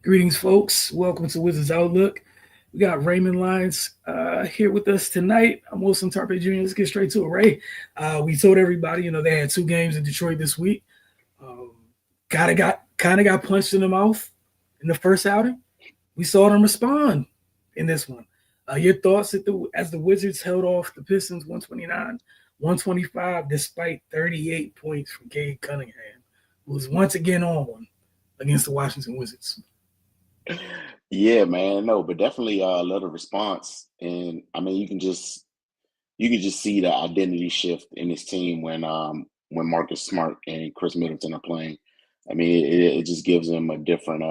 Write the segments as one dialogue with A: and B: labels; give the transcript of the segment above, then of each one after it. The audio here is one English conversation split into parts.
A: Greetings, folks. Welcome to Wizards Outlook. We got Raymond Lyons here with us tonight. I'm Wilson Tarpe Jr. Let's get straight to it, Ray. We told everybody, they had two games in Detroit this week. Um, kind of got punched in the mouth in the first outing. We saw them respond in this one. Your thoughts as the Wizards held off the Pistons 129-125 despite 38 points from Cade Cunningham, who was once again on one against the Washington Wizards.
B: Yeah, man, no, but definitely love the response, and I mean you can just see the identity shift in this team when Marcus Smart and Chris Middleton are playing. I mean, it just gives them a different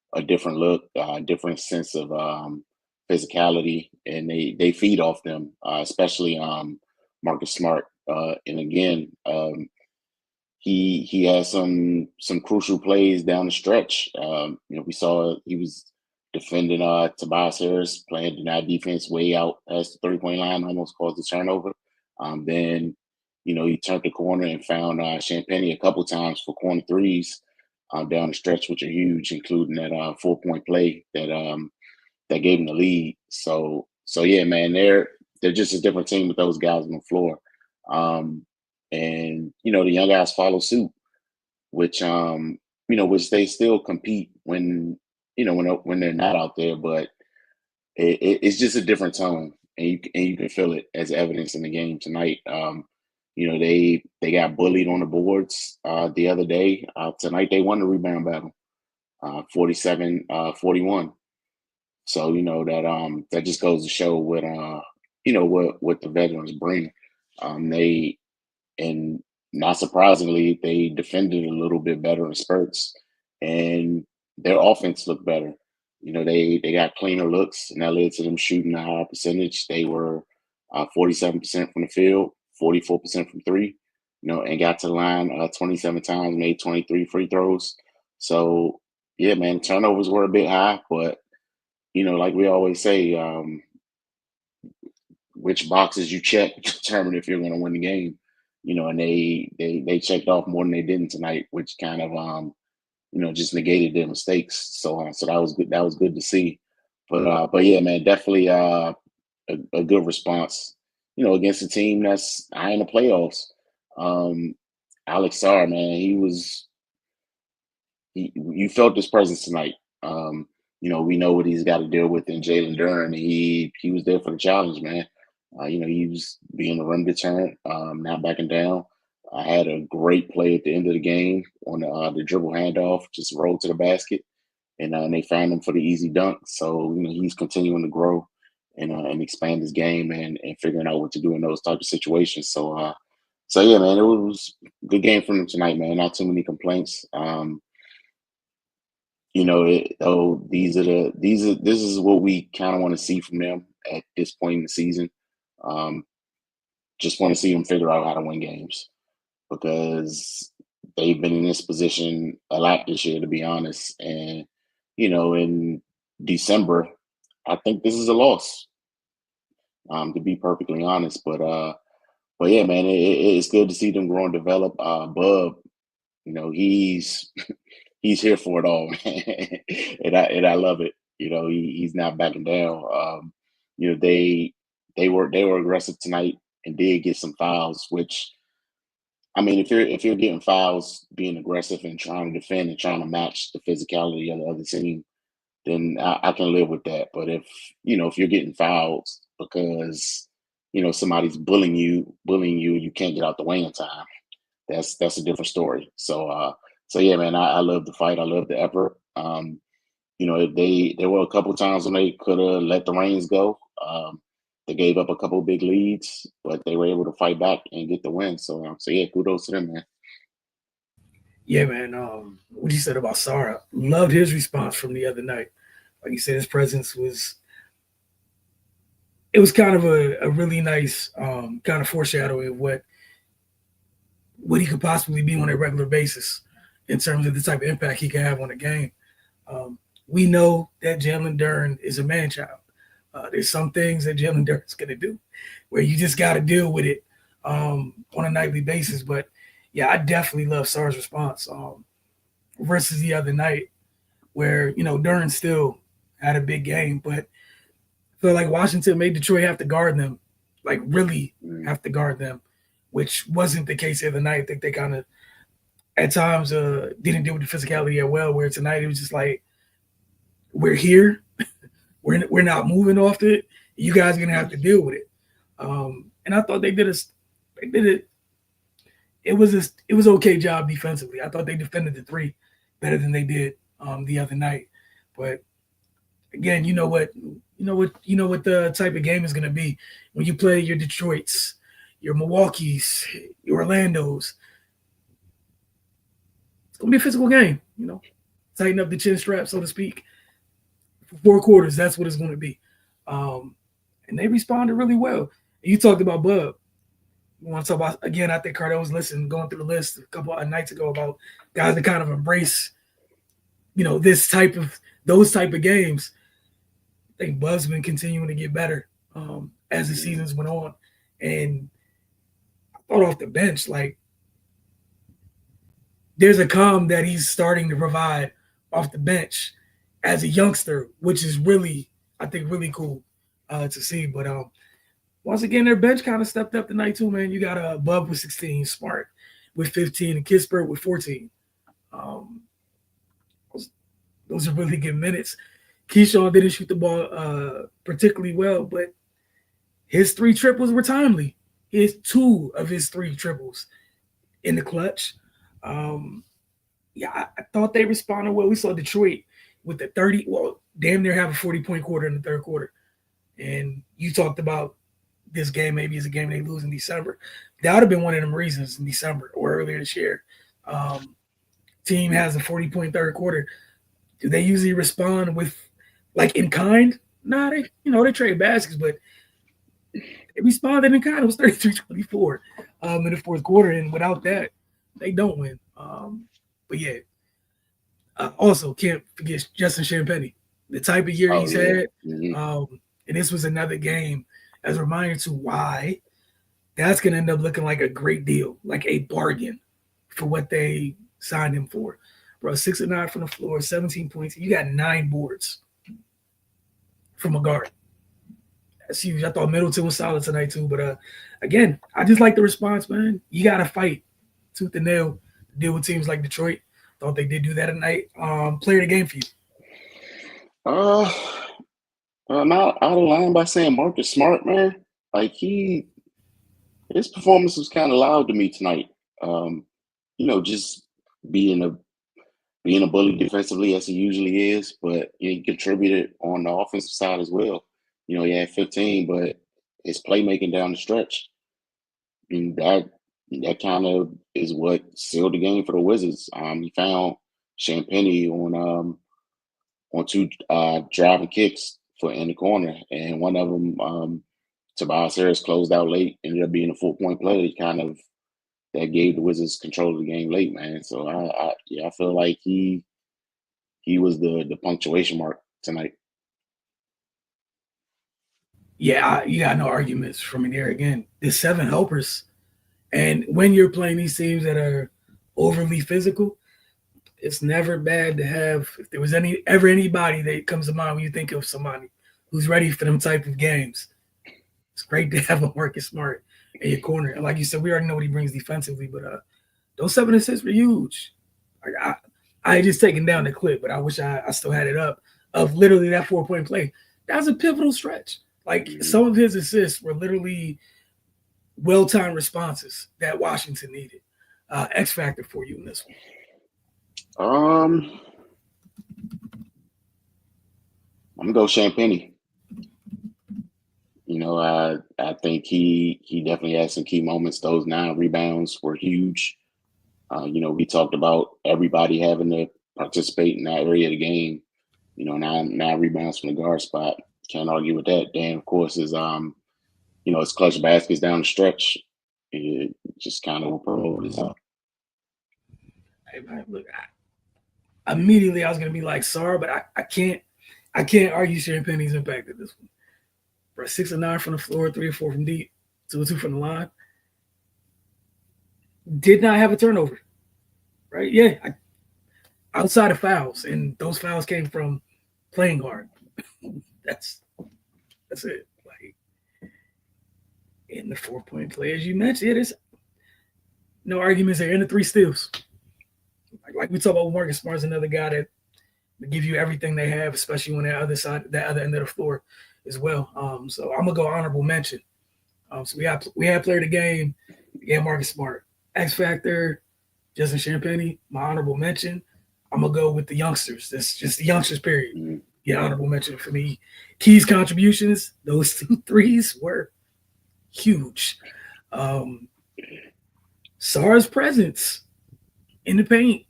B: look, a different sense of physicality, and they feed off them, especially Marcus Smart. And again, he has some crucial plays down the stretch. We saw he was defending Tobias Harris, playing denied defense way out past the 3-point line, almost caused a turnover. Then he turned the corner and found Champagne a couple times for corner threes down the stretch, which are huge, including that 4-point play that gave him the lead. So yeah, man, they're just a different team with those guys on the floor. Um, and the young guys follow suit, which which they still compete when they're not out there, but it's just a different tone, and you can feel it as evidence in the game tonight. They got bullied on the boards the other day. Tonight they won the rebound battle, 47-41. So that just goes to show what the veterans bring. They and not surprisingly, they defended a little bit better in spurts, and their offense looked better. They got cleaner looks, and that led to them shooting a higher percentage. They were 47% from the field, 44% from three. And got to the line 27 times, made 23 free throws. So yeah, man, turnovers were a bit high, but like we always say, which boxes you check determine if you're going to win the game. And they checked off more than they didn't tonight, which kind of just negated their mistakes. So that was good. That was good to see. But yeah, man, definitely a good response. Against a team that's high in the playoffs. Um, Alex Sarr, man, you felt his presence tonight. We know what he's got to deal with in Jalen Duren. He was there for the challenge, man. He was being a rim deterrent, not backing down. I had a great play at the end of the game on the dribble handoff, just rolled to the basket, and they found him for the easy dunk. So he's continuing to grow and expand his game and figuring out what to do in those type of situations. So yeah, man, it was a good game from him tonight, man. Not too many complaints. This is what we kind of want to see from them at this point in the season. Um, just want to see them figure out how to win games because they've been in this position a lot this year, to be honest. And in December, I think this is a loss, to be perfectly honest. But yeah, man, it's good to see them grow and develop. Bub, he's he's here for it all, man, and I love it. He's not backing down. They were aggressive tonight and did get some fouls. Which I mean, if you're getting fouls, being aggressive and trying to defend and trying to match the physicality of the other team, then I can live with that. But if you're getting fouls because somebody's bullying you, you can't get out the way in time. That's a different story. So yeah, man, I love the fight. I love the effort. There were a couple of times when they could have let the reins go. They gave up a couple of big leads, but they were able to fight back and get the win. So yeah, kudos to them, man.
A: Yeah, man. What you said about Sarah, loved his response from the other night. Like you said, his presence was it was kind of a really nice kind of foreshadowing of what he could possibly be on a regular basis in terms of the type of impact he can have on the game. Um, we know that Jalen Duren is a man child. There's some things that Jalen Duren's going to do where you just got to deal with it on a nightly basis. But yeah, I definitely love Sar's response versus the other night where, Durant still had a big game, but I feel like Washington made Detroit have to guard them, like really
B: Mm.
A: have to guard them, which wasn't the case the other night. I think they kind of at times didn't deal with the physicality as well. Where tonight it was just like, we're here, we're not moving off it. You guys are gonna have to deal with it. And I thought they did it. It was okay job defensively. I thought they defended the three better than they did the other night. But again, what the type of game is going to be when you play your Detroits, your Milwaukees, your Orlandos. It's going to be a physical game. Tighten up the chin strap, so to speak. For 4 quarters, that's what it's going to be. And they responded really well. You talked about Bub. We want to talk about, again, I think Cardell was going through the list a couple of nights ago about guys that kind of embrace, those type of games. I think Bub's been continuing to get better as the seasons went on. And I thought off the bench, like, there's a calm that he's starting to provide off the bench as a youngster, which is really, I think, really cool to see. But once again, their bench kind of stepped up tonight too, man. You got Bub with 16, Smart with 15, and Kispert with 14. Those are really good minutes. Keyshawn didn't shoot the ball particularly well, but his 3 triples were timely. His 2 of his 3 triples in the clutch. I thought they responded well. We saw Detroit with the 30, damn near have a 40-point quarter in the third quarter. And you talked about this game maybe is a game they lose in December. That would have been one of them reasons in December or earlier this year. Team has a 40-point third quarter. Do they usually respond with like in kind? Nah, they trade baskets, but they responded in kind. It was 33-24 in the fourth quarter, and without that, they don't win. But yeah, also can't forget Justin Champagnie, the type of year he's had. Mm-hmm. And this was another game as a reminder to why that's going to end up looking like a great deal, like a bargain for what they signed him for. Bro, 6 of 9 from the floor, 17 points. You got 9 boards from a guard. That's huge. I thought Middleton was solid tonight too. But again, I just like the response, man. You got to fight tooth and nail to deal with teams like Detroit. Thought they did do that tonight. Player of the game for you.
B: I'm out of line by saying Marcus Smart, man. Like his performance was kind of loud to me tonight. Just being a bully defensively as he usually is, but he contributed on the offensive side as well. He had 15, but his playmaking down the stretch, that kind of is what sealed the game for the Wizards. He found Champagnie on 2 driving kicks in the corner, and one of them, Tobias Harris closed out late, ended up being a 4-point play. That gave the Wizards control of the game late, man. So I feel like he was the punctuation mark tonight.
A: Yeah, you got no arguments from me there. Again, the 7 helpers, and when you're playing these teams that are overly physical, it's never bad to have. If there was ever anybody that comes to mind when you think of somebody who's ready for them type of games, it's great to have a Marcus Smart in your corner. And like you said, we already know what he brings defensively, but those 7 assists were huge. Like I just taken down the clip, but I wish I still had it up of literally that 4-point play. That was a pivotal stretch. Like some of his assists were literally well-timed responses that Washington needed. X factor for you in this
B: one. I'm gonna go Champagnie. I think he definitely had some key moments. Those 9 rebounds were huge. We talked about everybody having to participate in that area of the game. 9 rebounds from the guard spot. Can't argue with that. Dan, of course, is his clutch baskets down the stretch. It just kind of pulled this up.
A: Hey, man, look, immediately I was gonna be like, sorry, but I can't argue Champagnie's impact at this one. Bro, 6 of 9 from the floor, 3 or 4 from deep, 2 or 2 from the line. Did not have a turnover, right? Yeah, outside of fouls, and those fouls came from playing hard. That's it. Like in the 4-point play, as you mentioned, it is no arguments there. In the 3 steals, like we talk about, Marcus Smart's another guy that give you everything they have, especially when that other end of the floor as well. So I'm gonna go honorable mention. So we have player of the game, yeah, Marcus Smart. X Factor, Justin Champagne, my honorable mention. I'm gonna go with the youngsters. That's just the youngsters, period. Yeah, honorable mention for me. Key's contributions, those 2 threes were huge. Sar's presence in the paint.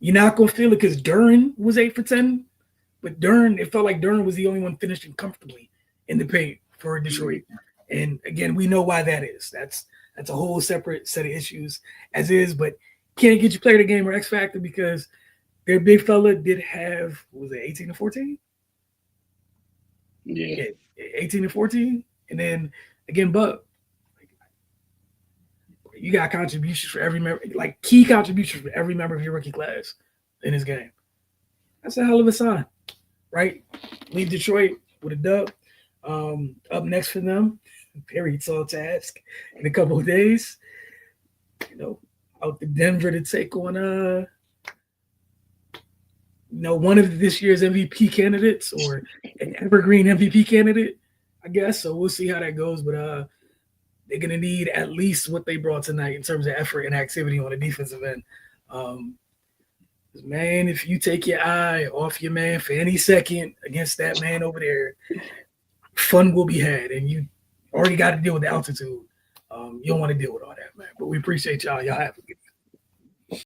A: You're not gonna feel it because Duran was 8 for 10, but Duran, it felt like Duran was the only one finishing comfortably in the paint for Detroit. And again, we know why that is. That's a whole separate set of issues as is, but can't get you player of the game or X Factor because their big fella did have, what was it, 18 and 14?
B: Yeah.
A: 18 and 14. And then again, Buck, you got contributions for every member, like key contributions for every member of your rookie class in this game. That's a hell of a sign, right? Leave Detroit with a dub. Up next for them, very tall task in a couple of days. Out to Denver to take on one of this year's MVP candidates or an evergreen MVP candidate, I guess. So we'll see how that goes. But they're going to need at least what they brought tonight in terms of effort and activity on the defensive end. Man, if you take your eye off your man for any second against that man over there, fun will be had. And you already got to deal with the altitude. You don't want to deal with all that, man. But we appreciate y'all. Y'all have a good